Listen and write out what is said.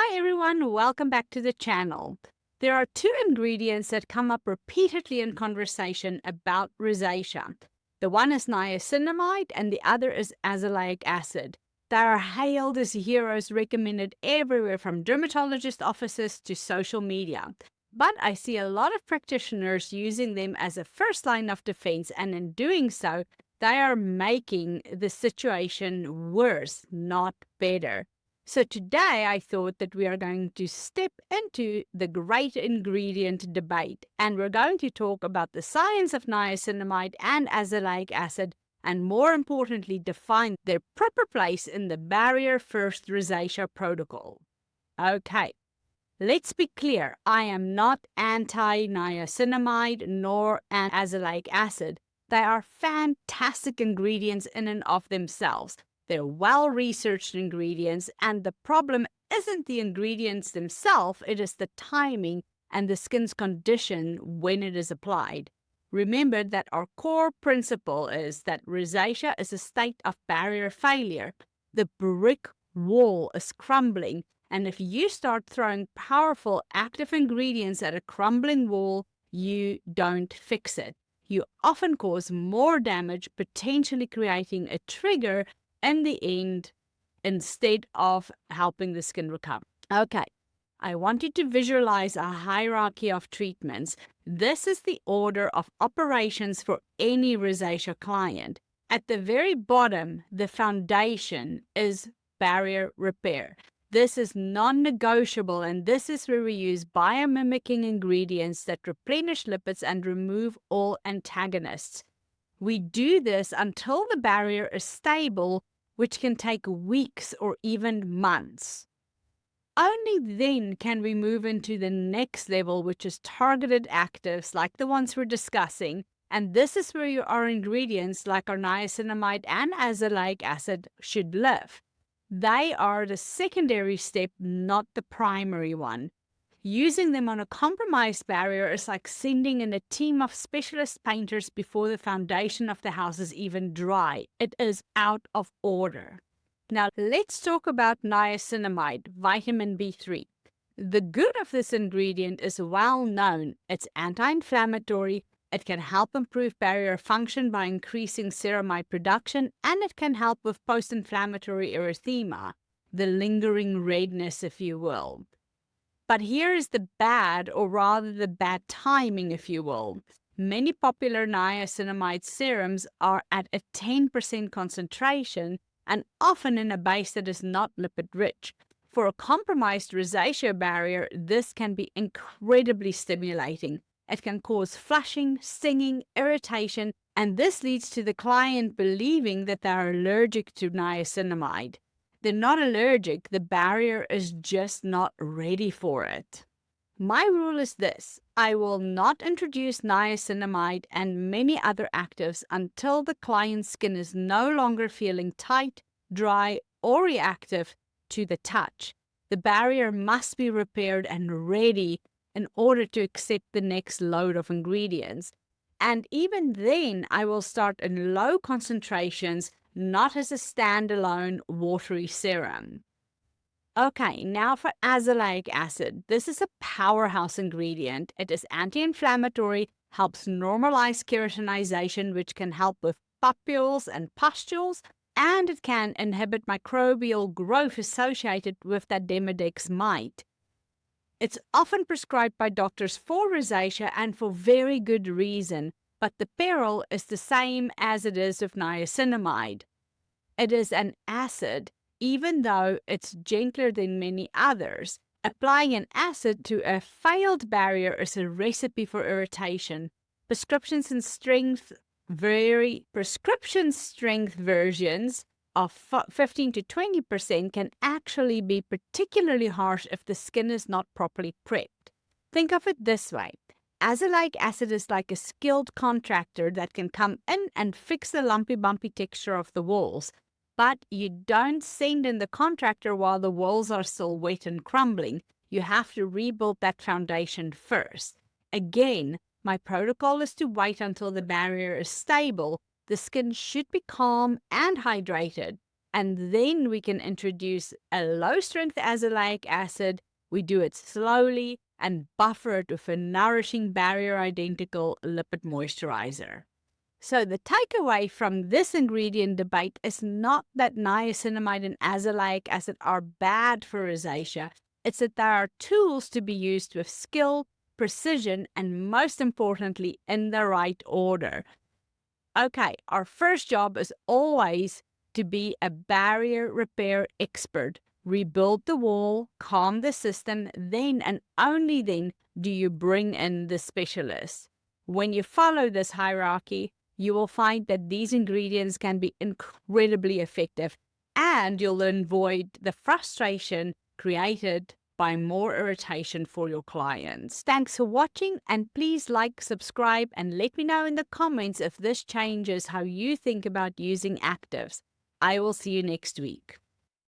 Hi everyone, welcome back to the channel. There are two ingredients that come up repeatedly in conversation about rosacea. The one is niacinamide and the other is azelaic acid. They are hailed as heroes, recommended everywhere from dermatologist offices to social media. But I see a lot of practitioners using them as a first line of defense, and in doing so, they are making the situation worse, not better. So today I thought that we are going to step into the great ingredient debate, and we're going to talk about the science of niacinamide and azelaic acid, and more importantly, define their proper place in the barrier first rosacea protocol. Okay, let's be clear. I am not anti-niacinamide nor azelaic acid. They are fantastic ingredients in and of themselves. They're well-researched ingredients, and the problem isn't the ingredients themselves, it is the timing and the skin's condition when it is applied. Remember that our core principle is that rosacea is a state of barrier failure. The brick wall is crumbling, and if you start throwing powerful active ingredients at a crumbling wall, you don't fix it. You often cause more damage, potentially creating a trigger in the end, instead of helping the skin recover. Okay, I want you to visualize a hierarchy of treatments. This is the order of operations for any rosacea client. At the very bottom, the foundation is barrier repair. This is non-negotiable, and this is where we use biomimicking ingredients that replenish lipids and remove all antagonists. We do this until the barrier is stable, which can take weeks or even months. Only then can we move into the next level, which is targeted actives like the ones we're discussing. And this is where our ingredients like our niacinamide and azelaic acid should live. They are the secondary step, not the primary one. Using them on a compromised barrier is like sending in a team of specialist painters before the foundation of the house is even dry. It is out of order. Now let's talk about niacinamide, vitamin B3. The good of this ingredient is well known. It's anti-inflammatory, it can help improve barrier function by increasing ceramide production, and it can help with post-inflammatory erythema, the lingering redness, if you will. But here is the bad, or rather the bad timing, if you will. Many popular niacinamide serums are at a 10% concentration and often in a base that is not lipid-rich. For a compromised rosacea barrier, this can be incredibly stimulating. It can cause flushing, stinging, irritation, and this leads to the client believing that they are allergic to niacinamide. They're not allergic, the barrier is just not ready for it. My rule is this: I will not introduce niacinamide and many other actives until the client's skin is no longer feeling tight, dry, or reactive to the touch. The barrier must be repaired and ready in order to accept the next load of ingredients. And even then, I will start in low concentrations, not as a standalone watery serum. Okay, now for azelaic acid. This is a powerhouse ingredient. It is anti-inflammatory, helps normalize keratinization, which can help with papules and pustules, and it can inhibit microbial growth associated with that Demodex mite. It's often prescribed by doctors for rosacea and for very good reason, but the peril is the same as it is with niacinamide. It is an acid, even though it's gentler than many others. Applying an acid to a failed barrier is a recipe for irritation. Prescription strength versions of 15 to 20% can actually be particularly harsh if the skin is not properly prepped. Think of it this way. Azelaic acid is like a skilled contractor that can come in and fix the lumpy bumpy texture of the walls. But you don't send in the contractor while the walls are still wet and crumbling. You have to rebuild that foundation first. Again, my protocol is to wait until the barrier is stable. The skin should be calm and hydrated. And then we can introduce a low-strength azelaic acid. We do it slowly and buffer it with a nourishing barrier-identical lipid moisturizer. So the takeaway from this ingredient debate is not that niacinamide and azelaic acid are bad for rosacea. It's that they are tools to be used with skill, precision, and most importantly, in the right order. Okay, our first job is always to be a barrier repair expert. Rebuild the wall, calm the system, then and only then do you bring in the specialist. When you follow this hierarchy, you will find that these ingredients can be incredibly effective, and you'll avoid the frustration created by more irritation for your clients. Thanks for watching, and please like, subscribe, and let me know in the comments if this changes how you think about using actives. I will see you next week.